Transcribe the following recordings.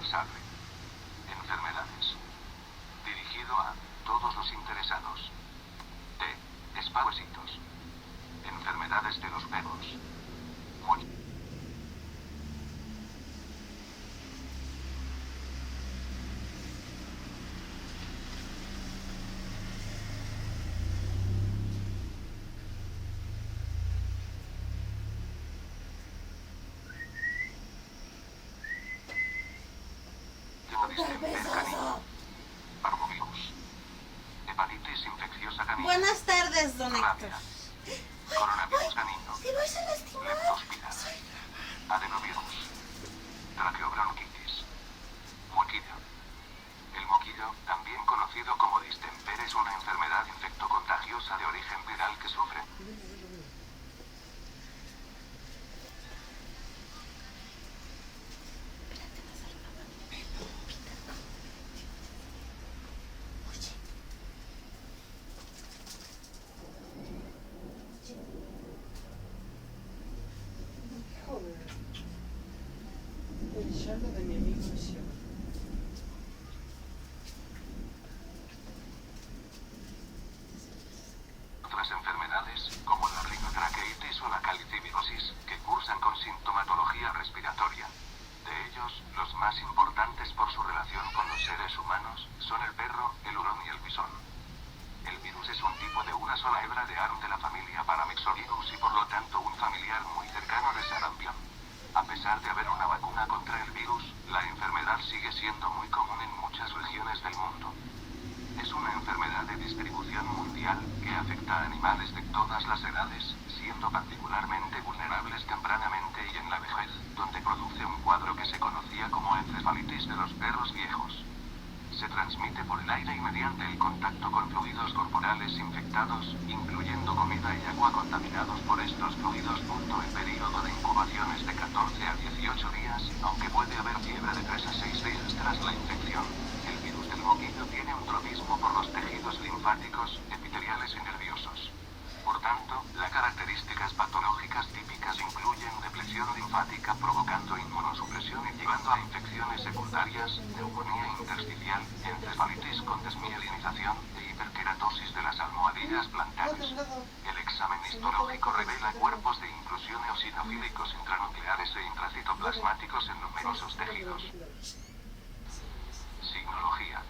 responsable. Enfermedades. Dirigido a todos los interesados. T. Espagüesitos. Enfermedades de los perros. Parvovirus. Hepatitis infecciosa canina. Buenas tardes, don Héctor. Coronavirus canino. ¿Te vas a lastimar? Leptospira. Adenovirus. Traqueobronquitis. Moquillo. El moquillo, también conocido como distemper, es una enfermedad infectocontagiosa de origen viral que sufre de mi amigo Lucio. otras enfermedades, como la rinotraqueitis o la calicivirosis, que cursan con sintomatología respiratoria. De ellos, los más importantes por su relación con los seres humanos, son el perro, el hurón y el bisón. El virus es un tipo de una sola hebra de ARN de la familia Paramyxovirus y por lo tanto un familiar muy cercano de sarampión. A pesar de haber una vacuna contra el virus, la enfermedad sigue siendo muy común en muchas regiones del mundo. Es una enfermedad de distribución mundial que afecta a animales de todas las edades, siendo particularmente vulnerables tempranamente y en la vejez, donde produce un cuadro que se conocía como encefalitis de los perros viejos. Se transmite por el aire y mediante el contacto con fluidos corporales infectados, incluyendo comida y agua contaminados por estos fluidos. El periodo de incubación es de 14 a 18 días, aunque puede haber fiebre de 3 a 6 días tras la infección. El virus del moquillo tiene un tropismo por los tejidos linfáticos, epiteliales y nerviosos. Por tanto, las características patológicas típicas incluyen depresión linfática provocando inmunosupresión y llevando a infecciones secundarias, neumonía intersticial, encefalitis con desmielinización e hiperkeratosis de las almohadillas plantares. El examen histológico revela cuerpos de inclusión eosinofílicos intranucleares e intracitoplasmáticos en numerosos tejidos. Signología.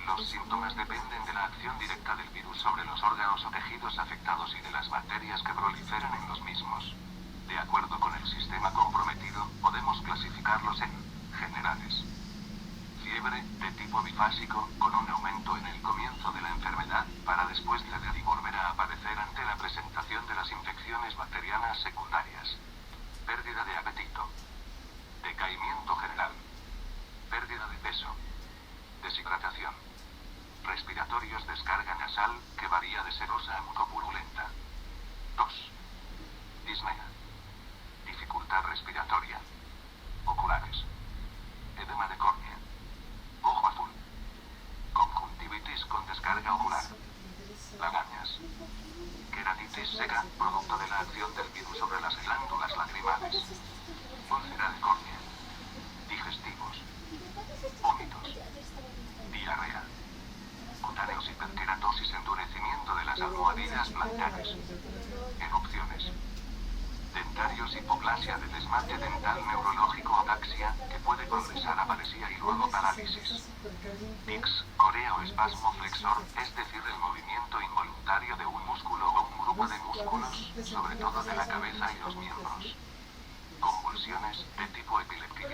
Los síntomas dependen de la acción directa del virus sobre los órganos o tejidos afectados y de las bacterias que proliferan en los mismos. De acuerdo con el sistema comprometido, podemos clasificarlos en generales. Fiebre, de tipo bifásico, con un aumento en el comienzo de la enfermedad, para después ceder y volver a aparecer ante la presentación de las infecciones bacterianas secundarias. Pérdida de apetito. Decaimiento general. Pérdida de peso. Deshidratación. Respiratorios, descarga nasal, que varía de serosa a mucopurulenta. Tos. Disnea. Dificultad respiratoria. Oculares. Edema de córnea. Ojo azul. Conjuntivitis con descarga ocular. Lagañas. Queratitis seca, producto de la acción del virus sobre las glándulas lacrimales. Úlcera de córnea. Digestivos. Vómitos. Diarrea. Cutáneos, hiperkeratosis, endurecimiento de las almohadillas plantares. Erupciones. Dentarios, hipoplasia de desmate dental neurológico, ataxia, que puede progresar a paresía y luego parálisis. Tics, corea o espasmo flexor, es decir, el movimiento involuntario de un músculo o un grupo de músculos, sobre todo de la cabeza y los miembros. Convulsiones, de tipo epiléptico.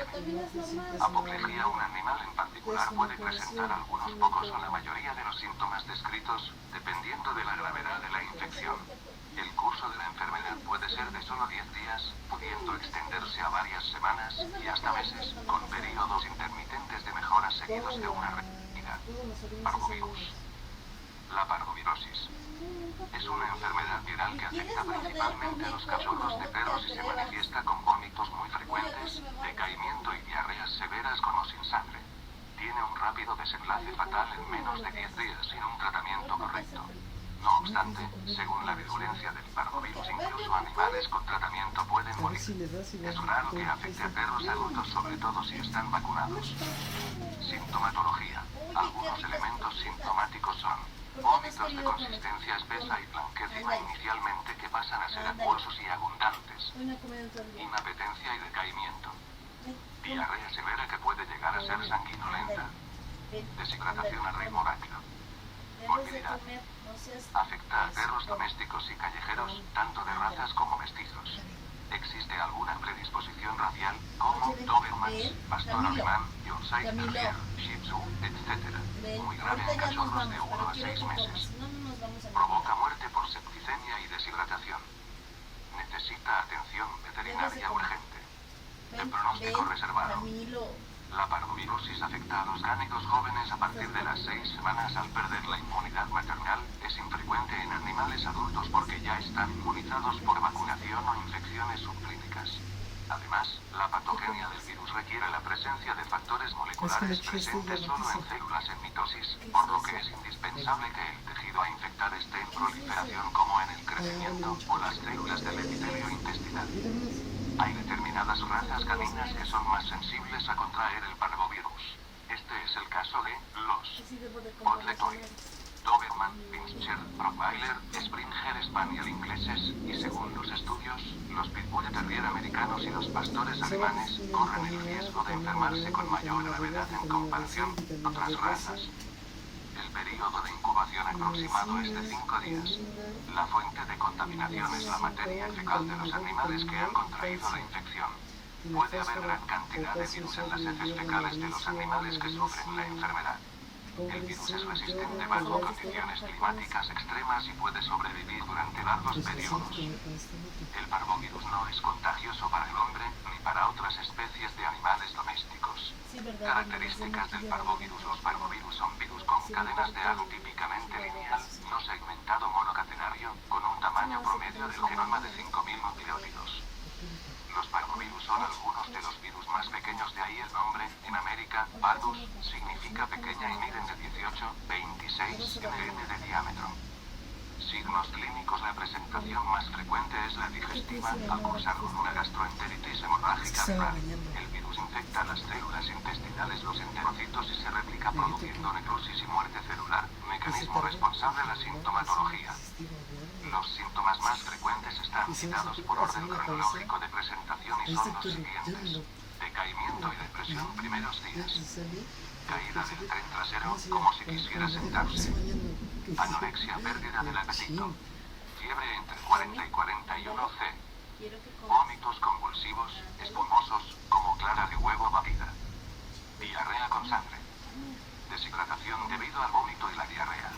Apoplejía. Un animal en particular puede presentar algunos pocos o la mayoría de los síntomas descritos, dependiendo de la gravedad de la infección. El curso de la enfermedad puede ser de solo 10 días, pudiendo extenderse a varias semanas y hasta meses, con periodos intermitentes de mejoras seguidos de una recaída. Parvovirus. La parvovirosis. Es una enfermedad viral que afecta principalmente a los cachorros de perros y se manifiesta con vómitos muy frecuentes, decaimiento y diarreas severas con o sin sangre. Tiene un rápido desenlace fatal en menos de 10 días sin un tratamiento correcto. No obstante, según la virulencia del parvovirus, incluso animales con tratamiento pueden A ver morir. si le das y le Es raro que afecte a perros adultos, sobre todo si están vacunados. Sintomatología. Algunos elementos sintomáticos son vómitos de consistencia espesa y blanquecina inicialmente que pasan a ser acuosos y abundantes, Hoy no he comido todo el día. inapetencia y decaimiento, diarrea severa que puede llegar a ser sanguinolenta, deshidratación a ritmo rápido. Debes de comer, no seas... Afecta a perros domésticos y callejeros, tanto de razas como mestizos. ¿Existe alguna predisposición racial, como Dobermans, pastor alemán, Yorkshire Terrier, Shih Tzu, etc.? Muy grave en cachorros de 1 a 6 meses. Si no, no nos vamos a Provoca muerte por septicemia y deshidratación. Necesita atención veterinaria urgente. De pronóstico reservado. Camilo. La parvovirosis afecta a los cánidos jóvenes a partir de las 6 semanas al perder la inmunidad maternal. Es infrecuente en animales adultos porque ya están inmunizados por vacunación o infecciones subclínicas. Además, la patogenia del virus requiere la presencia de factores moleculares presentes solo en células en mitosis, por lo que es indispensable que el tejido a infectar esté en proliferación como en el crecimiento o las células del epitelio intestinal. Hay determinadas razas caninas que son más sensibles a contraer el parvovirus. Este es el caso de los Sí, debo de comer. Botletoy, Doberman, Pinscher, Rottweiler, Springer Spaniel ingleses y, según los estudios, los Pitbull Terrier americanos y los pastores alemanes corren el riesgo de enfermarse con mayor gravedad en comparación con otras razas. El periodo de incubación aproximado es de 5 días. La fuente de contaminación es la materia fecal de los animales que han contraído la infección. Puede haber gran cantidad de virus en las heces fecales de los animales que sufren la enfermedad. El virus es resistente bajo condiciones climáticas extremas y puede sobrevivir durante largos periodos. El parvovirus no es contagioso para el hombre ni para otras especies de animales domésticos. Sí, verdad. Características del parvovirus. Los parvovirus son virus con cadenas de ARN típicamente lineal, no segmentado monocatenario, con un tamaño promedio del genoma de 5.000 nucleótidos. Los parvovirus son algunos de los virus más pequeños, de ahí el nombre. En América, parvus significa pequeña y miden de 18-26 nm de diámetro. Signos clínicos. La presentación más frecuente es la digestiva, al cursar con una gastroenteritis hemorrágica viral. El virus infecta las células intestinales, los enterocitos, y se replica produciendo necrosis y muerte celular, mecanismo responsable de la sintomatología. Los síntomas más frecuentes están citados por orden cronológico de presentación y son los siguientes: decaimiento y depresión primeros días, caída del tren trasero como si quisiera sentarse, anorexia, pérdida del apetito, fiebre entre 40 y 41 C, Quiero que comas. vómitos convulsivos, espumosos, como clara de huevo batida, diarrea con sangre, deshidratación debido al vómito y la diarrea.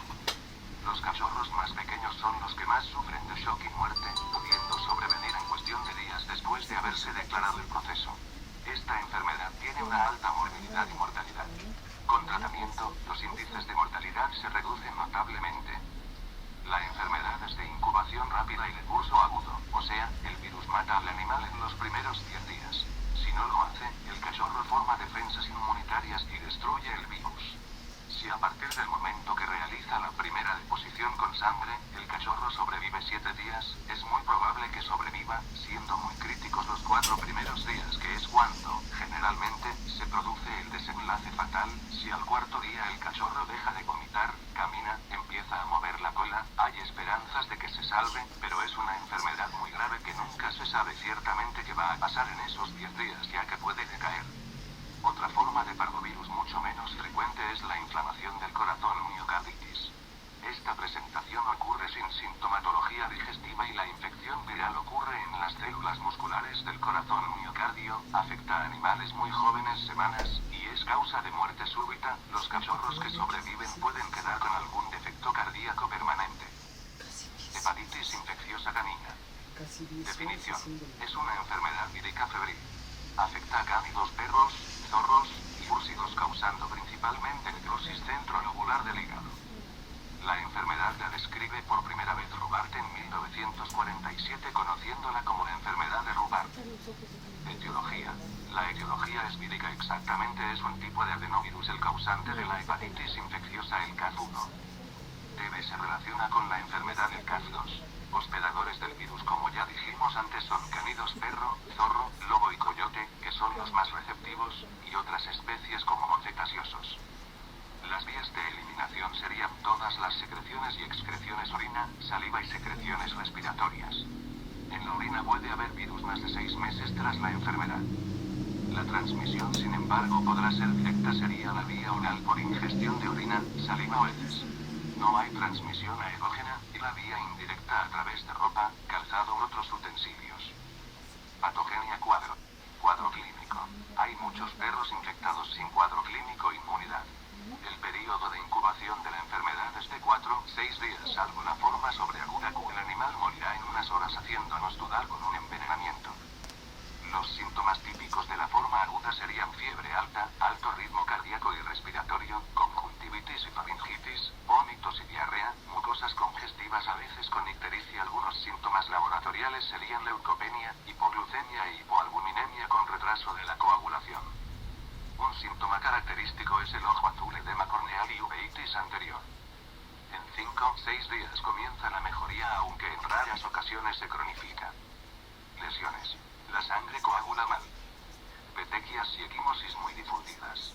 Los cachorros más pequeños son los que más sufren de shock y muerte, pudiendo sobrevenir en cuestión de días después de haberse declarado el proceso. Esta enfermedad tiene una alta morbilidad y mortalidad. Con tratamiento, los índices de mortalidad se reducen notablemente. La enfermedad es de incubación rápida y de curso agudo, o sea, el virus mata al animal en los primeros 10 días. Si no lo hace, el cachorro forma defensas inmunitarias y destruye el virus. Si a partir del momento que realiza la primera deposición con sangre, el cachorro sobrevive 7 días, es muy probable que sobreviva, siendo muy críticos los 4 primeros días, que es cuando, generalmente, se produce el desenlace fatal. Si al cuarto día el cachorro deja de vomitar, camina, empieza a mover la cola, hay esperanzas de que se salve, pero es una enfermedad muy grave que nunca se sabe ciertamente qué va a pasar en esos 10 días, ya que puede decaer. Otra forma de parvovirus mucho menos frecuente es la inflamación del corazón, miocarditis. Esta presentación ocurre sin sintomatología digestiva y la infección viral ocurre en las células musculares del corazón. Miocardio afecta a animales muy jóvenes, semanas, y es causa de muerte súbita. Los cachorros que sobreviven pueden quedar con algún defecto cardíaco permanente. Hepatitis infecciosa canina. Definición: es una enfermedad vírica febril. Afecta a cánidos, perros, zorros y úrsidos, causando principalmente necrosis centrolobular del hígado. La enfermedad la describe por primera vez Rubart en 1947, conociéndola como la enfermedad de Rubart. Etiología. La etiología es vírica, exactamente es un tipo de adenovirus el causante de la hepatitis infecciosa, el CAF1. TB se relaciona con la enfermedad del CAF2. Hospedadores del virus, como ya dijimos antes, son cánidos, perro, zorro, lobo y coyote, que son los más receptivos, y otras especies como cetáceos. Las vías de eliminación serían todas las secreciones y excreciones, orina, saliva y secreciones respiratorias. En la orina puede haber virus más de 6 meses tras la enfermedad. La transmisión, sin embargo, podrá ser directa, sería la vía oral por ingestión de orina, saliva o heces. No hay transmisión aerógena, y la vía indirecta a través de ropa, calzado u otros utensilios. Patogenia cuadro. Cuadro clínico. Hay muchos perros infectados sin cuadro clínico e inmunidad. El período de incubación de la enfermedad es de 4-6 días, salvo la forma sobreaguda, el animal morirá en unas horas, haciéndonos dudar con un envenenamiento. Los síntomas típicos de la forma aguda serían fiebre alta, alto ritmo cardíaco y respiratorio, conjuntivitis y faringitis, vómitos y diarrea, mucosas congestivas, a veces con ictericia. Algunos síntomas laboratoriales serían leucopenia, hipoglucemia e hipoalbuminemia con retraso de la coagulación. Un síntoma característico es el ojo azul, edema corneal y uveitis anterior. En 5-6 días comienza la mejoría, aunque en raras ocasiones se cronifica. Lesiones. La sangre coagula mal. Petequias y equimosis muy difundidas.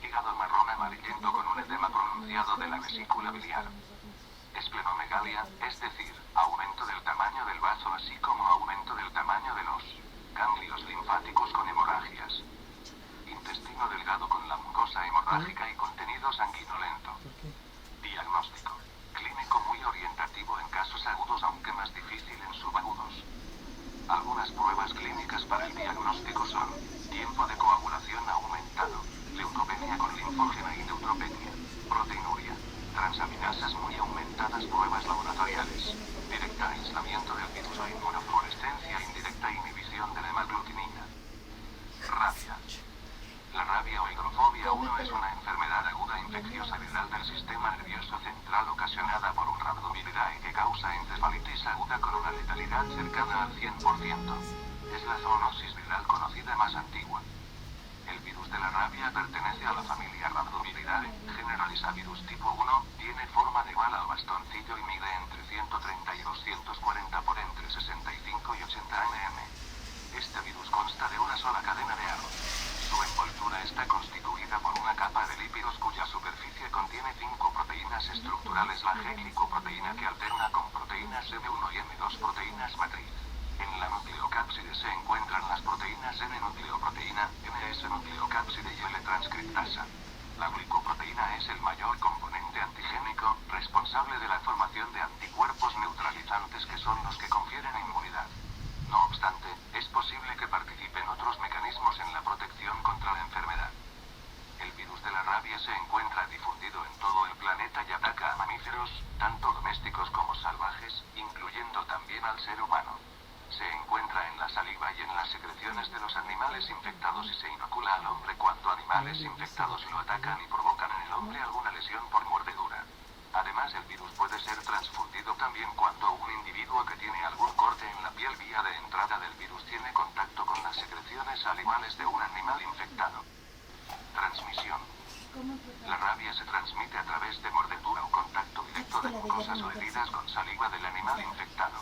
Hígado marrón amarillento con un edema pronunciado de la vesícula biliar. Esplenomegalia, es decir, aumento del tamaño del bazo, así como aumento del tamaño de los ganglios linfáticos con hemorragias. Intestino delgado con la mucosa hemorrágica y contenido sanguinolento. Diagnóstico. Clínico muy orientativo en casos agudos, aunque más difícil en subagudos. Algunas pruebas clínicas para el diagnóstico son: tiempo de coagulación aumentado, leucopenia con linfógena y neutropenia, proteinuria, transaminasas muy aumentadas. Pruebas laboratoriales: directa aislamiento del virus o inmunofluorescencia indirecta, inhibición de la hemaglutinina. Rabia. La rabia o hidrofobia 1 es una enfermedad aguda infecciosa viral del sistema nervioso central ocasionada por un Rhabdomylidae que causa encefalitis aguda con una letalidad cercana al 100%. Es la zoonosis viral conocida más antigua. El virus de la rabia pertenece a la familia Rhabdomylidae, Generalisavirus tipo 1, tiene forma de bala o bastoncillo y mide entre 130 y 240 por entre 65 y 80 mm. Este virus consta de una sola cadena de ARN. Su envoltura está constituida por una capa de lípidos cuya superficie contiene 5 proteínas estructurales, la G-glicoproteína, que alterna con proteínas M1 y M2, proteínas matriz. En la nucleocápside se encuentran las proteínas N-nucleoproteína, MS-nucleocápside y L-transcriptasa. La glicoproteína es el mayor componente antigénico, responsable de la formación de anticuerpos neutralizantes que son los que confieren inmunidad. No obstante, es posible que participen otros mecanismos en la protección contra la enfermedad. El virus de la rabia se encuentra difundido en todo el planeta y ataca a mamíferos, tanto domésticos como salvajes, incluyendo también al ser humano. Se encuentra en la saliva y en las secreciones de los animales infectados y se inocula al hombre cuando animales infectados lo atacan y provocan en el hombre alguna lesión por mordedura. Además, el virus puede ser transfundido también cuando un individuo que tiene algún corte en la piel, vía de entrada del virus, tiene contacto con las secreciones salivales de un animal infectado. Transmisión. La rabia se transmite a través de mordedura o contacto directo de mucosas o heridas con saliva del animal infectado.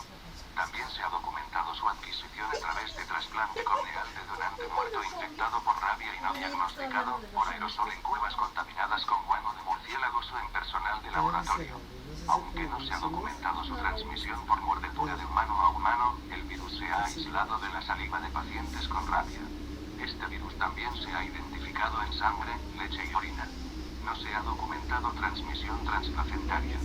También se ha documentado su adquisición a través de trasplante corneal de donante muerto infectado por rabia y no diagnosticado, por aerosol en cuevas contaminadas con guano de murciélagos o en personal de laboratorio. Aunque no se ha documentado su transmisión por mordedura de humano a humano, el virus se ha aislado de la saliva de pacientes con rabia. Este virus también se ha identificado en sangre, leche y orina. No se ha documentado transmisión transplacentaria.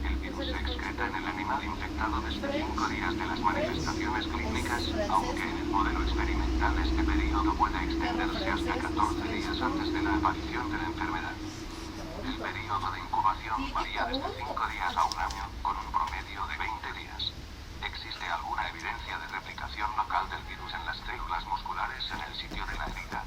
El virus se excreta en el animal infectado desde 5 días de las manifestaciones clínicas, aunque en el modelo experimental este periodo puede extenderse hasta 14 días antes de la aparición de la enfermedad. El periodo de incubación varía desde 5 días a un año, con un promedio de 20 días. ¿Existe alguna evidencia de replicación local del virus en las células musculares en el sitio de la herida?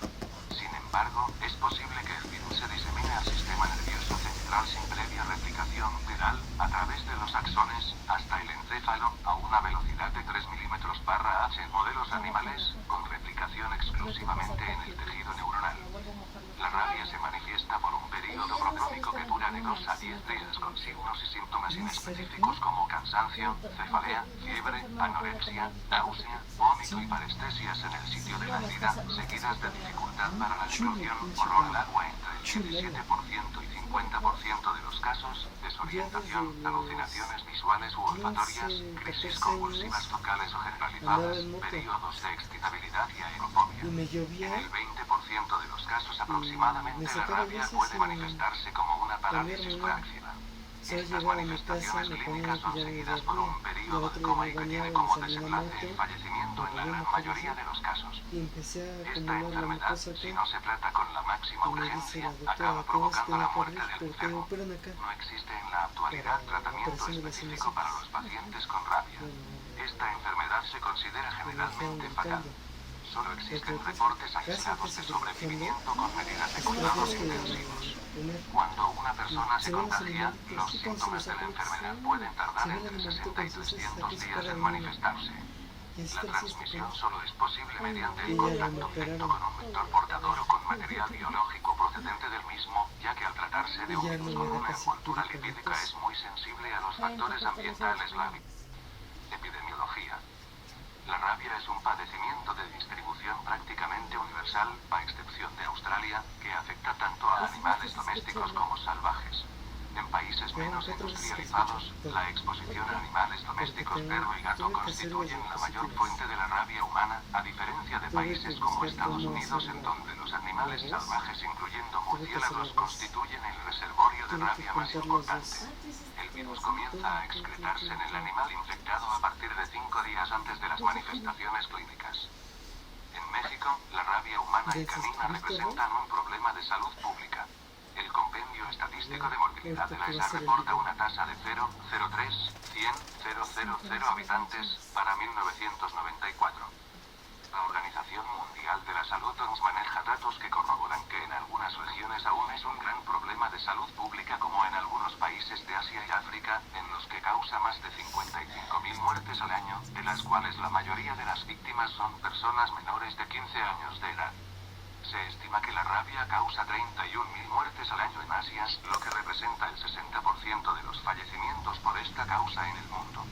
Sin embargo, es posible que el virus se disemine al sistema nervioso central sin previa replicación viral, a través de los axones, hasta el encéfalo, a una velocidad de 3 mm/h en modelos animales, con replicación exclusivamente en el tejido neuronal. La rabia se manifiesta por un periodo procrónico que dura dura de 2 a 10 días con signos y síntomas inespecíficos como cansancio, cefalea, fiebre, anorexia, náusea, vómito y parestesias en el sitio de la herida, seguidas de dificultad para la deglución, olor al agua entre el 17% y 50% de los casos, desorientación, alucinaciones visuales u olfatorias, crisis convulsivas focales o generalizadas, periodos de excitabilidad y aerofobia. Y me llovía. En el 20% de los casos aproximadamente la rabia puede manifestarse como una parálisis reactiva. Estas manifestaciones clínicas son seguidas por un periodo de coma y que tiene como desenlace el fallecimiento en la gran mayoría de los casos. Y empecé a Esta acumular la enfermedad, mucosa si acá. no se trata con la máxima Y me dice urgencia, la doctora, acaba tienes que provocando ir la a muerte París, del pero te enfermo. operan acá. No existe en la actualidad tratamiento específico para los pacientes con rabia. Esta enfermedad se considera generalmente fatal. Solo existen reportes aislados de sobrevivimiento con medidas de cuidados intensivos. Cuando una persona se contagia, los síntomas de la enfermedad pueden tardar entre 60 y 300 días en manifestarse. La transmisión solo es posible mediante el contacto directo con un vector portador o con material biológico procedente del mismo, ya que al tratarse de un virus con una envoltura lipídica es muy sensible a los factores ambientales. La epidemiología. La rabia es un padecimiento de distribución prácticamente universal, a excepción de Australia, que afecta tanto a animales domésticos como salvajes. En países menos industrializados, la exposición a animales domésticos, perro y gato constituyen la mayor fuente de la rabia humana, a diferencia de países como Estados Unidos, en donde los animales salvajes, incluyendo murciélagos, constituyen el reservorio de rabia más importante. El virus comienza a excretarse en el animal infectado a partir de 5 días antes de las manifestaciones clínicas. En México, la rabia humana y canina representan un problema de salud pública. El Compendio Estadístico de Morbilidad de la ESA reporta una tasa de 0,03/100,000 habitantes para 1994. La Organización Mundial de la Salud OMS maneja datos que corroboran que en algunas regiones aún es un gran problema de salud pública, como en algunos países de Asia y África, en los que causa más de 55.000 muertes al año, de las cuales la mayoría de las víctimas son personas menores de 15 años de edad. Se estima que la rabia causa 31.000 muertes al año en Asia, lo que representa el 60% de los fallecimientos por esta causa en el mundo.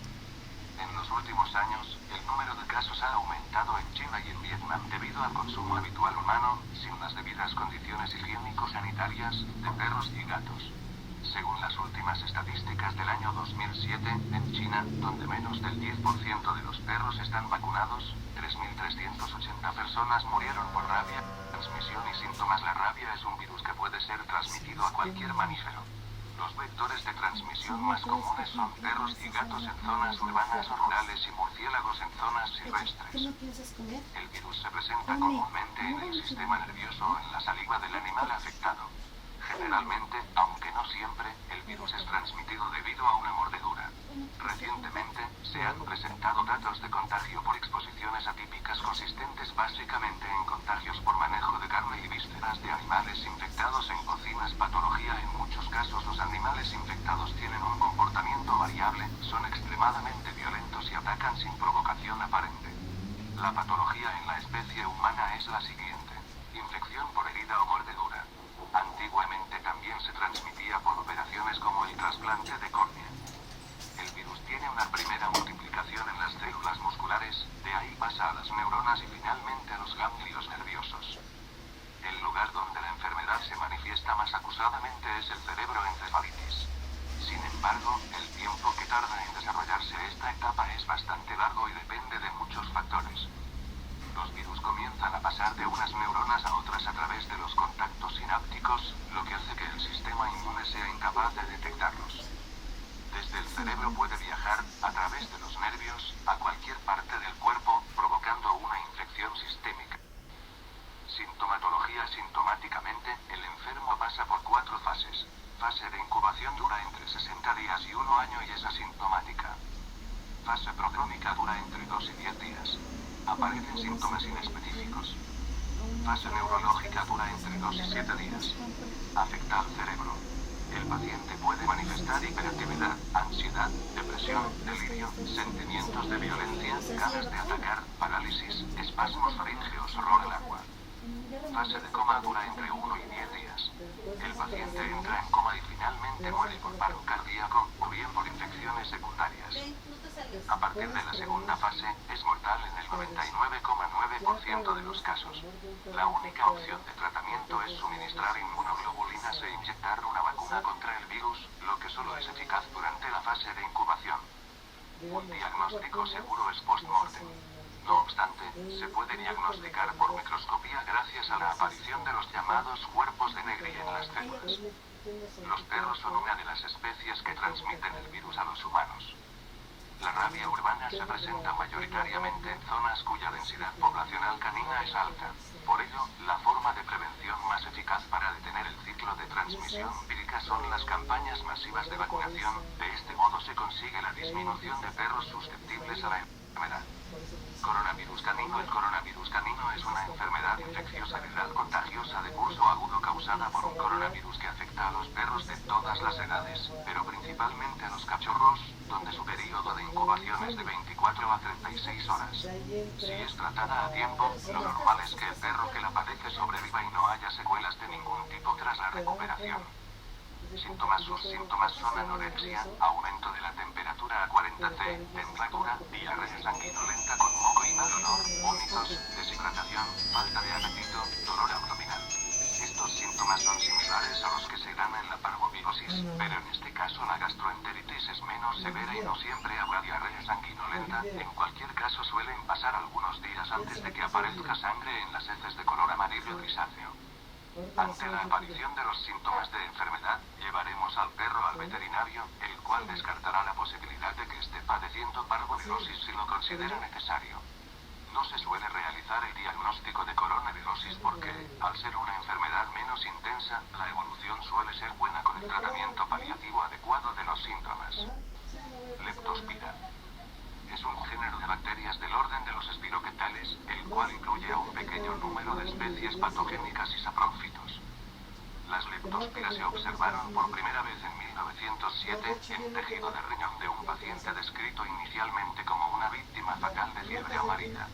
En los últimos años, el número de casos ha aumentado en China y en Vietnam debido al consumo habitual humano, sin las debidas condiciones higiénico-sanitarias, de perros y gatos. Según las últimas estadísticas del año 2007, en China, donde menos del 10% de los perros están vacunados, 3.380 personas murieron por rabia. Transmisión y síntomas. La rabia es un virus que puede ser transmitido a cualquier mamífero. Los vectores de transmisión más comunes son perros y gatos en zonas urbanas o rurales y murciélagos en zonas silvestres. El virus se presenta comúnmente en el sistema nervioso o en la saliva del animal afectado. Generalmente, aunque no siempre, el virus es transmitido debido a una mordedura. Recientemente, se han presentado datos de contagio por exposiciones atípicas consistentes básicamente en contagios por manejo de carne y vísceras de animales infectados en cocinas. Patología. En muchos casos los animales infectados tienen un comportamiento variable, son extremadamente violentos y atacan sin provocación aparente. La patología en la especie humana es la siguiente: infección por herida o mordedura. Antiguamente también se transmitía por operaciones como el trasplante de córnea. El virus tiene una primera multiplicación en las células musculares, de ahí pasa a las neuronas y finalmente a los ganglios nerviosos. El lugar donde la enfermedad se manifiesta más acusadamente es el cerebroencefalitis. Sin embargo, el tiempo que tarda en desarrollarse esta etapa es bastante largo y depende de muchos factores. Los virus comienzan a pasar de unas neuronas a otras a través de los contactos sinápticos, lo que hace que el sistema inmune sea incapaz de detectarlos. Desde el cerebro puede viajar, a través de los nervios, a cualquier parte del cuerpo, provocando una infección sistémica. Sintomatología. Sintomáticamente, el enfermo pasa por 4 fases. Fase de incubación dura entre 60 días y 1 año y es asintomática. Fase prodrómica dura entre 2 y 10 días. Aparecen síntomas inespecíficos. Fase neurológica dura entre 2 y 7 días. Afecta al cerebro. El paciente puede manifestar hiperactividad, ansiedad, depresión, delirio, sentimientos de violencia, ganas de atacar, parálisis, espasmos faríngeos, olor al agua. Fase de coma dura entre 1 y 10 días. El paciente entra en coma y finalmente muere por paro cardíaco o bien por infecciones secundarias. A partir de la segunda fase, es mortal en el 99,9% de los casos. La única opción de tratamiento es suministrar inmunoglobulinas e inyectar una vacuna contra el virus, lo que solo es eficaz durante la fase de incubación. Un diagnóstico seguro es post-mortem. No obstante, se puede diagnosticar por microscopía gracias a la aparición de los llamados cuerpos de Negri en las células. Los perros son una de las especies que transmiten el virus a los humanos. La rabia urbana se presenta mayoritariamente en zonas cuya densidad poblacional canina es alta. Por ello, la forma de prevención más eficaz para detener el ciclo de transmisión vírica son las campañas masivas de vacunación. De este modo se consigue la disminución de perros susceptibles a la enfermedad. Coronavirus canino. El coronavirus canino es una enfermedad infecciosa viral contagiosa de curso agudo causada por un coronavirus que afecta a los perros de todas las edades, pero principalmente a los cachorros, donde su periodo de incubación es de 24 a 36 horas. Si es tratada a tiempo, lo normal es que el perro que la padece sobreviva y no haya secuelas de ningún tipo tras la recuperación. Síntomas. Sus síntomas son anorexia, aumento de la temperatura a 40 C, temperatura, diarrea sanguinolenta con moco y mal olor, vómitos, deshidratación, falta de apetito, dolor abdominal. Estos síntomas son similares a los que se dan en la parvovirosis, pero en este caso la gastroenteritis es menos severa y no siempre habrá diarrea sanguinolenta. En cualquier caso suelen pasar algunos días antes de que aparezca sangre en las heces de color amarillo grisáceo. Ante la aparición de los síntomas de enfermedad, llevaremos al perro al veterinario, el cual descartará la posibilidad de que esté padeciendo parvovirosis si lo considera necesario. No se suele realizar el diagnóstico de coronavirosis porque, al ser una enfermedad menos intensa, la evolución suele ser buena con el tratamiento paliativo adecuado de los síntomas. Leptospira. Es un género de bacterias del orden de los espiroquetales, el cual incluye a un pequeño número de especies patogénicas y saprófitos. Las leptospiras se observaron por primera vez en 1907 en tejido de riñón de un paciente descrito inicialmente como una víctima fatal de fiebre amarilla.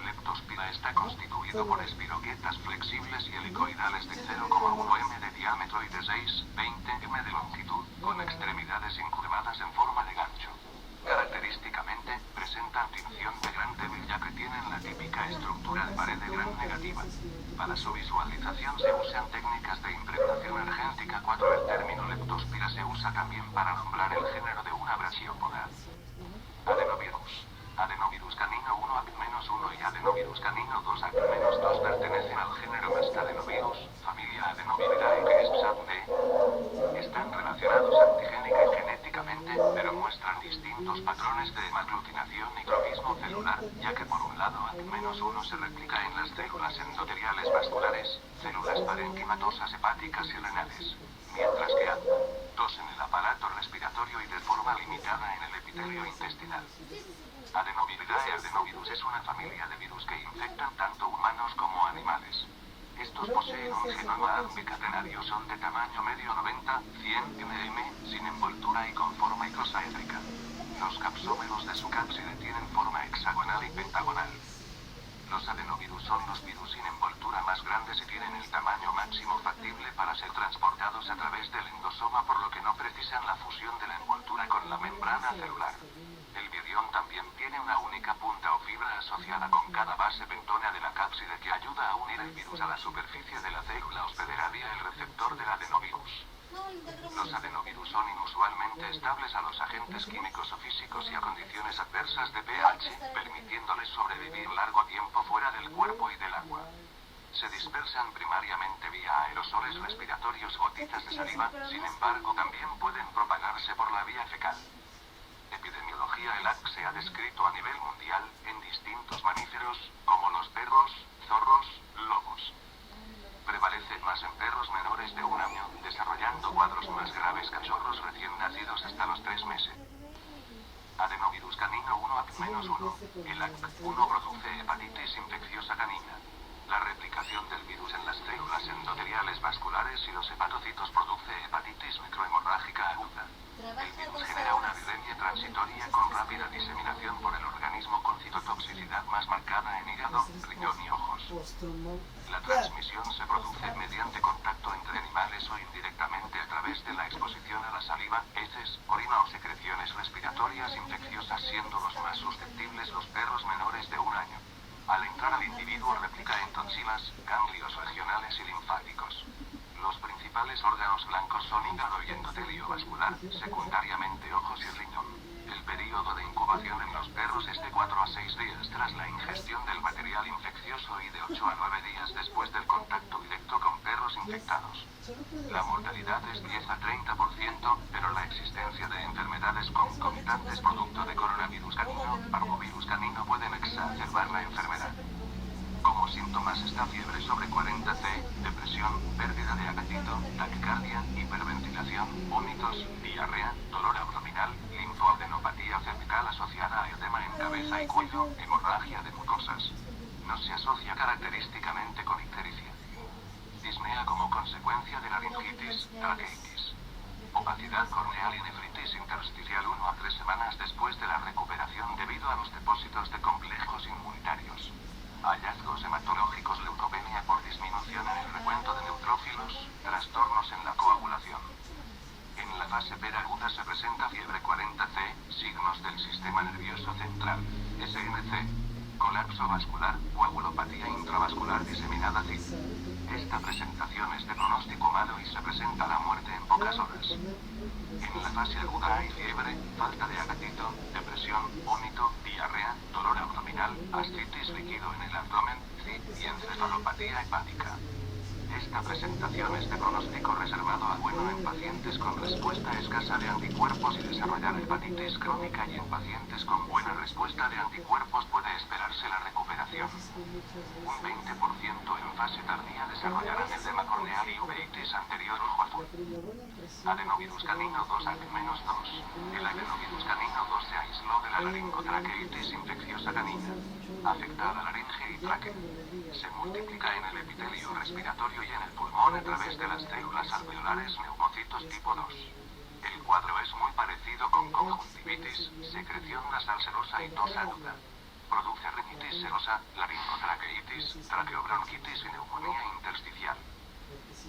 Leptospira está constituido por espiroquetas flexibles y helicoidales de 0,1 m de diámetro y de 6,20 m de longitud, con extremidades incurvadas en forma de gancho. Característicamente, presentan tinción de gran débil ya que tienen la típica estructura de pared de gran negativa. Para su visualización se usan técnicas de impregnación energética 4. El término leptospira se usa también para nombrar el género de una brachiópoda. Adenovirus. Adenovirus canino 1-1 y adenovirus canino 2-2 pertenecen al género Mastadenovirus, familia Adenoviridae que es SAD-D. Están relacionados antigénica y genéticamente, pero muestran distintos patrones de hemaglutinación y cromismo celular, ya que por un lado AD-1 se replica en las células endoteliales vasculares, células parenquimatosas hepáticas y renales, mientras que AD-2 en el aparato respiratorio y de forma limitada en el epitelio intestinal. Adenovirus es una familia de virus que infectan tanto humanos como animales. Estos poseen un genoma ambicatenario, son de tamaño medio 90-100 mm, sin envoltura y con forma icosaédrica. Los capsómeros de su cápside tienen forma hexagonal y pentagonal. Los adenovirus son los virus sin envoltura más grandes y tienen el tamaño máximo factible para ser transportados a través del endosoma, por lo que no precisan la fusión de la envoltura con la membrana celular. El virión también tiene una única punta o fibra asociada con cada base bentona de la cápside que ayuda a unir el virus a la superficie de la célula hospedera vía el receptor del adenovirus. Los adenovirus son inusualmente estables a los agentes químicos o físicos y a condiciones adversas de pH, permitiéndoles sobrevivir largo tiempo fuera del cuerpo y del agua. Se dispersan primariamente vía aerosoles respiratorios o gotitas de saliva, sin embargo también pueden propagarse por la vía fecal. Epidemiología. El AC se ha descrito a nivel mundial, en distintos mamíferos, como los perros, zorros, lobos. Prevalece más en perros menores de un año, desarrollando cuadros más graves cachorros recién nacidos hasta los 3 meses. Adenovirus canino 1-1. El AC1 produce hepatitis infecciosa canina. La replicación del virus en las células endoteliales vasculares y los hepatocitos produce hepatitis microhemorrágica aguda. El virus genera una viremia transitoria con rápida diseminación por el organismo con citotoxicidad más marcada en hígado, riñón y ojos. Postromón. La transmisión se produce mediante contacto entre animales o indirectamente a través de la exposición a la saliva, heces, orina o secreciones respiratorias infecciosas, siendo los más susceptibles los perros menores de 1 año. Al entrar al individuo replica en toxinas, ganglios regionales y linfáticos. Los principales órganos blancos son hígado y endotelio vascular, secundariamente ojos y riñón. El período de incubación en los perros es de 4 a 6 días tras la ingestión del material infeccioso y de 8 a 9 días después del contacto directo con perros infectados. La mortalidad es 10 a 30%, pero la existencia de enfermedades concomitantes producto de coronavirus canino, parvovirus canino pueden exacerbar la enfermedad. Como síntomas está fiebre sobre 40 C, depresión, pérdida de apetito, taquicardia, hiperventilación, vómitos, diarrea, dolor abdominal, linfoadenopatía cervical asociada a edema en cabeza y cuello, hemorragia de mucosas. No se asocia característicamente con ictericia. Disnea como consecuencia de laringitis, traqueitis. Opacidad corneal y nefritis intersticial 1 a 3 semanas después de la recuperación debido a los depósitos de complejos inmunitarios. Hallazgos hematológicos, leucopenia por disminución en el recuento de neutrófilos, trastornos en la coagulación. En la fase peraguda se presenta fiebre 40 C, signos del sistema nervioso central, SNC, colapso vascular, coagulopatía intravascular diseminada C. Esta presentación es de pronóstico malo y se presenta la muerte en pocas horas. En la fase aguda hay fiebre, falta de apetito, depresión, vómito, diarrea, dolor abdominal, ascitis líquido en el abdomen, y encefalopatía hepática. Esta presentación es de pronóstico reservado a bueno en pacientes con respuesta escasa de anticuerpos y desarrollar hepatitis crónica, y en pacientes con buena respuesta de anticuerpos puede esperarse la recuperación. Un 20% en fase tardía desarrollarán edema corneal y uveitis anterior ojo azul. Adenovirus canino 2 Ad-2. El adenovirus canino 2 se aisló de la laringotraqueitis infecciosa canina. Afecta a la laringe y tráquea. Se multiplica en el epitelio respiratorio y en el pulmón a través de las células alveolares neumocitos tipo 2. El cuadro es muy parecido con conjuntivitis, secreción nasal serosa y tos aguda. Produce rinitis serosa, laringotraqueitis, traqueobronquitis y neumonía intersticial.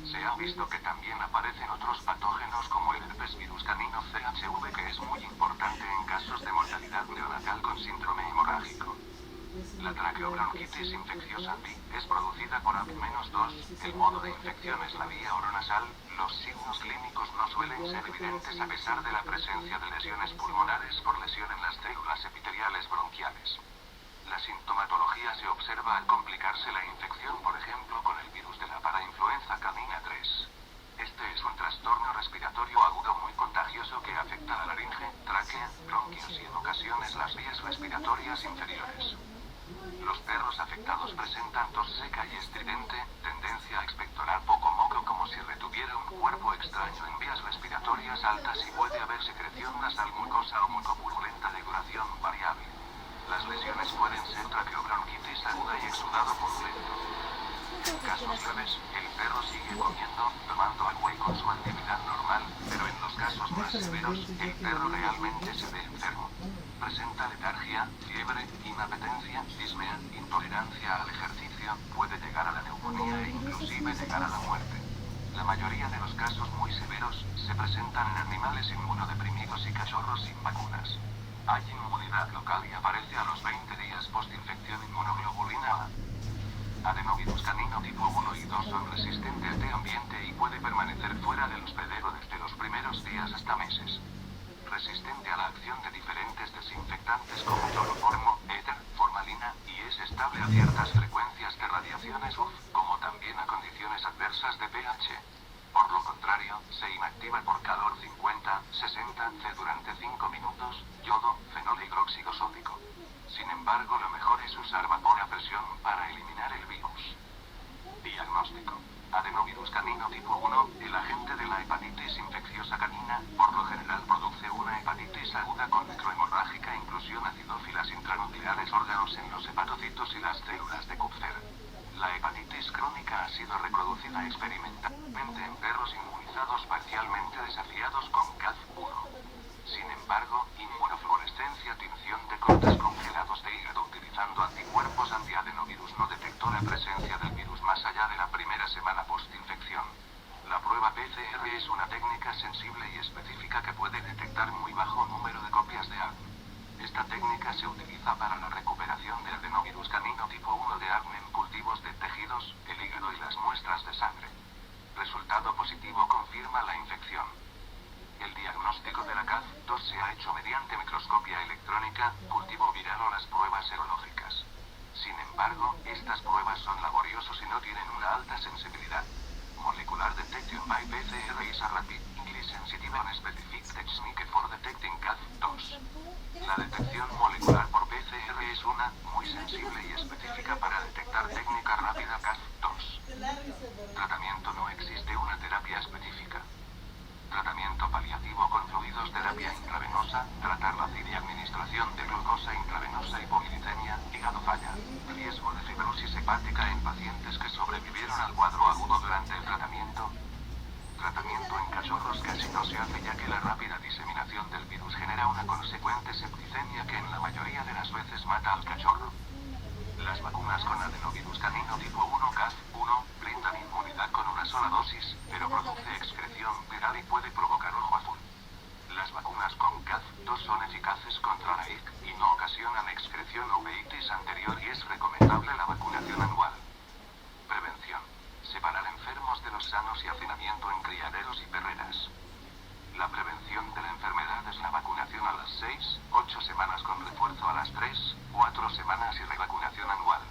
Se ha visto que también aparecen otros patógenos como el herpes virus canino CHV, que es muy importante en casos de mortalidad neonatal con síndrome hemorrágico. La traqueobronquitis infecciosa B es producida por AB-2, el modo de infección es la vía oronasal, los signos clínicos no suelen ser evidentes a pesar de la presencia de lesiones pulmonares por lesión en las células epiteliales bronquiales. La sintomatología se observa al complicarse la infección, por ejemplo, con el virus de la parainfluenza canina 3. Este es un trastorno respiratorio agudo muy contagioso que afecta a la laringe, tráquea, bronquios y en ocasiones las vías respiratorias inferiores. Los perros afectados presentan tos seca y estridente, tendencia a expectorar poco moco como si retuviera un cuerpo extraño en vías respiratorias altas, y puede haber secreción nasal mucosa o mucopurulenta de duración variable. Las lesiones pueden ser traqueobronquitis aguda y exudado purulento. En casos leves, el perro sigue comiendo, tomando agua y con su actividad normal, pero en los casos más severos, el perro realmente se ve enfermo. Presenta letargia, fiebre, inapetencia, disnea, intolerancia al ejercicio, puede llegar a la neumonía e inclusive llegar a la muerte. La mayoría de los casos muy severos se presentan en animales inmunodeprimidos y cachorros sin vacunas. Hay inmunidad local y aparece a los 20 días postinfección inmunoglobulina A. Adenovirus canino tipo 1 y 2 son resistentes al ambiente y puede permanecer fuera del hospedero desde los primeros días hasta meses. Resistente a la acción de diferentes desinfectantes como cloroformo, éter, formalina, y es estable a ciertas frecuencias de radiaciones UV, como también a condiciones adversas de pH. Por lo contrario, se inactiva por calor 50-60 C durante 5 minutos, yodo, fenol hidróxido sódico. Sin embargo, lo mejor es usar vapor a presión para eliminar el virus. Diagnóstico. Adenovirus canino tipo 1, el agente de la hepatitis infecciosa canina, por lo general produce una hepatitis aguda con microhemorrágica inclusión acidófilas intranucleares órganos en los hepatocitos y las células de Kupffer. La hepatitis crónica ha sido reproducida experimentalmente en perros inmunizados parcialmente desafiados con CAF1. Sin embargo, inmunofluorescencia, tinción de cortes congelados de hígado utilizando anticuerpos antiadenovirus no no detectó la presencia del virus más allá de la primera semana postinfección. La prueba PCR es una técnica sensible y específica que puede detectar muy bajo número de copias de ADN. Esta técnica se utiliza para la recuperación de adenovirus canino tipo 1 de ADN en cultivos de tejidos, el hígado y las muestras de sangre. Resultado positivo confirma la infección. El diagnóstico de la CAF2 se ha hecho mediante microscopía electrónica, cultivo viral o las pruebas serológicas. Sin embargo, estas pruebas son laboriosas y no tienen una alta sensibilidad. Molecular Detection by PCR is a rapid, highly sensitive and specific technique for detecting CAF2. La detección molecular por PCR es una, muy sensible y específica para detectar técnica rápida CAF2. Tratamiento: no existe una terapia específica. Tratamiento paliativo con fluidos, terapia intravenosa, tratar la administración de glucosa intravenosa, hipoglicemia, hígado falla, riesgo de fibrosis hepática en pacientes que sobrevivieron al cuadro agudo durante el tratamiento. Tratamiento en cachorros casi no se hace, ya que la rápida diseminación del virus genera una consecuente septicemia que en la mayoría de las veces mata al cachorro. Las vacunas con adenovirus canino tipo 1 CAF1 brindan inmunidad con una sola dosis, pero produce excreción viral y puede provocar ojo azul. Las vacunas con CAF2 son eficaces contra la IC y no ocasionan excreción o uveitis anterior, y es recomendable la vacunación anual. Prevención: separar enfermos de los sanos y hacinamiento en criaderos y perreras. La prevención de la enfermedad es la vacunación a las 6, 8 semanas con refuerzo a las 3, 4 semanas y revacunación anual.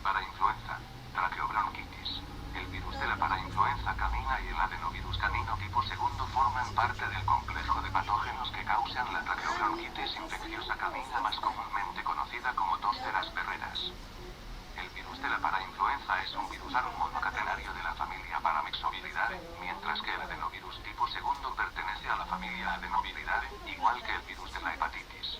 Parainfluenza, traqueobronquitis. El virus de la parainfluenza canina y el adenovirus canino tipo 2 forman parte del complejo de patógenos que causan la traqueobronquitis infecciosa canina, más comúnmente conocida como tos de las perreras. El virus de la parainfluenza es un virus monocatenario de la familia Paramyxoviridae, mientras que el adenovirus tipo 2 pertenece a la familia Adenoviridae, igual que el virus de la hepatitis.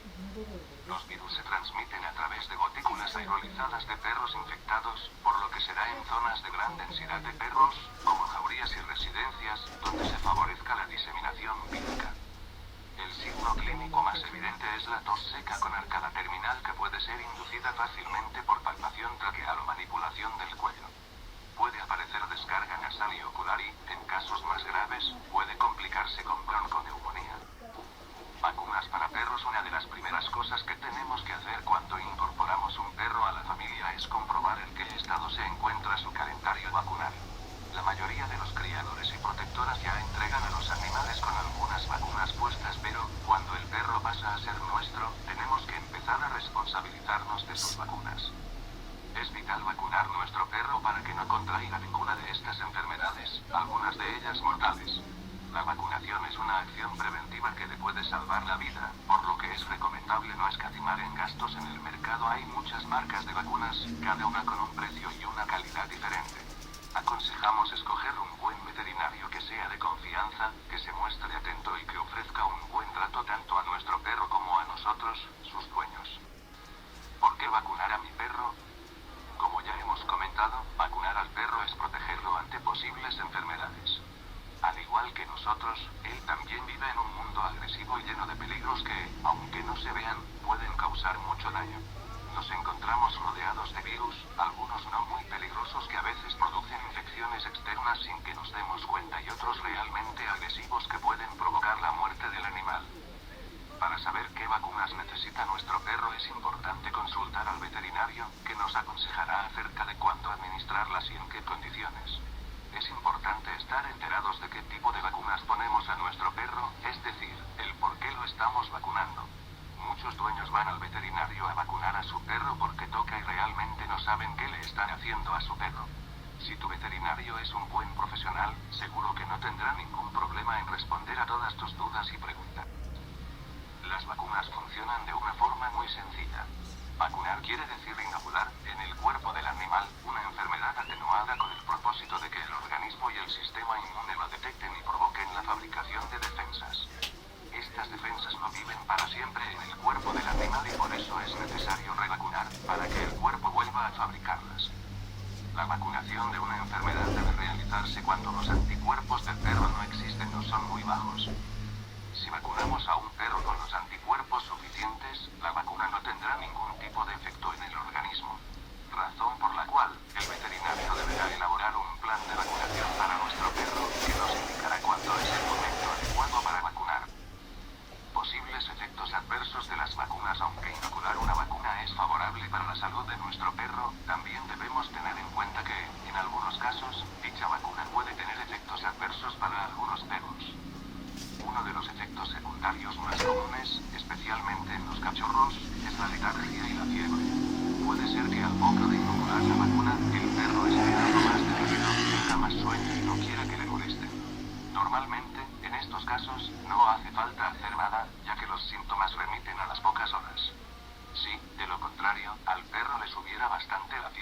Los virus se transmiten a través de gotículas aerolizadas de perros infectados, por lo que será en zonas de gran densidad de perros, como jaurías y residencias, donde se favorezca la diseminación vírica. El signo clínico más evidente es la tos seca con arcada terminal, que puede ser inducida fácilmente por palpación traqueal o manipulación del cuello. Puede aparecer descarga nasal y ocular y, en casos más graves, puede complicarse con bronconeumonía. Vacunas para perros. Una de las primeras cosas que tenemos que hacer cuando incorporamos un perro a la familia es comprobar en qué estado se encuentra su calendario vacunal. La mayoría de los criadores y protectoras ya entregan a los animales con algunas vacunas puestas, pero, cuando el perro pasa a ser nuestro, tenemos que empezar a responsabilizarnos de sus vacunas. Es vital vacunar nuestro perro para que no contraiga ninguna de estas enfermedades, algunas de ellas mortales. La vacunación es una acción preventiva que le puede salvar la vida, por lo que es recomendable no escatimar en gastos. En el mercado hay muchas marcas de vacunas, cada una con un precio y una calidad diferente. Aconsejamos escoger un buen veterinario que sea de confianza, que se muestre atento y que ofrezca un buen trato tanto a nuestro perro como a nosotros, sus dueños. ¿Por qué vacunar a mi perro? Como ya hemos comentado, vacunar al perro es protegerlo ante posibles enfermedades. Al igual que nosotros, él también vive en un mundo agresivo y lleno de peligros que, aunque no se vean, pueden causar mucho daño. Nos encontramos rodeados de virus, algunos no muy peligrosos que a veces producen infecciones externas sin que nos demos cuenta, y otros realmente agresivos que pueden provocar la muerte del animal. Para saber qué vacunas necesita nuestro perro es importante consultar al veterinario, que nos aconsejará acerca de cuándo administrarlas y en qué condiciones. Es importante estar enterados de qué tipo de vacunas ponemos a nuestro perro, es decir, el por qué lo estamos vacunando. Muchos dueños van al veterinario a vacunar a su perro porque toca y realmente no saben qué le están haciendo a su perro. Si tu veterinario es un buen profesional, seguro que no tendrá ningún problema en responder a todas tus dudas y preguntas. Las vacunas funcionan de una forma muy sencilla. Vacunar quiere decir inocular, en el cuerpo del animal, una enfermedad atenuada con el propósito de que el organismo y el sistema inmune lo detecten y provoquen la fabricación de defensas. Estas defensas no viven para siempre en el cuerpo del animal y por eso es necesario revacunar, para que el cuerpo vuelva a fabricarlas. La vacunación de una enfermedad debe realizarse cuando los anticuerpos del perro no existen o son muy bajos. Si vacunamos a un perro con los anticuerpos suficientes, la vacuna no tendrá ningún tipo de efecto en el organismo. Razón por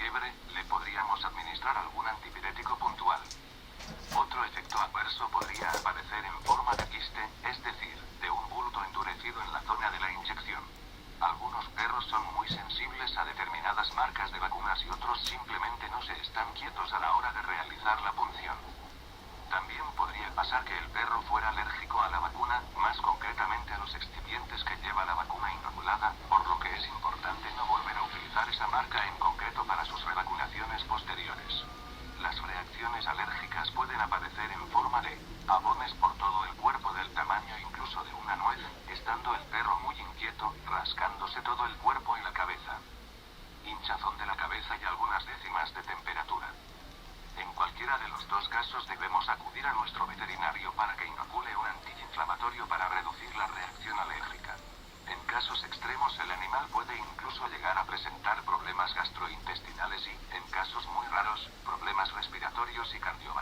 fiebre, le podríamos administrar algún antipirético puntual. Otro efecto adverso podría aparecer en forma de quiste, es decir, de un bulto endurecido en la zona de la inyección. Algunos perros son muy sensibles a determinadas marcas de vacunas y otros simplemente no se están quietos a la hora de realizar la punción. También podría pasar que el perro fuera alérgico a la vacuna, más concretamente a los excipientes que lleva la vacuna inoculada, por lo que es importante no volver a utilizar esa marca en concreto para sus revacunaciones posteriores. Las reacciones alérgicas pueden aparecer en forma de abones por todo el cuerpo del tamaño incluso de una nuez, estando el perro muy inquieto, rascándose todo el cuerpo y la cabeza. Hinchazón de la cabeza y algunas décimas de temperatura. En cualquiera de los dos casos debemos acudir a nuestro veterinario para que inocule un antiinflamatorio para reducir la reacción alérgica. En casos extremos el animal puede incluso llegar a presentar problemas gastrointestinales y, en casos muy raros, problemas respiratorios y cardiovasculares.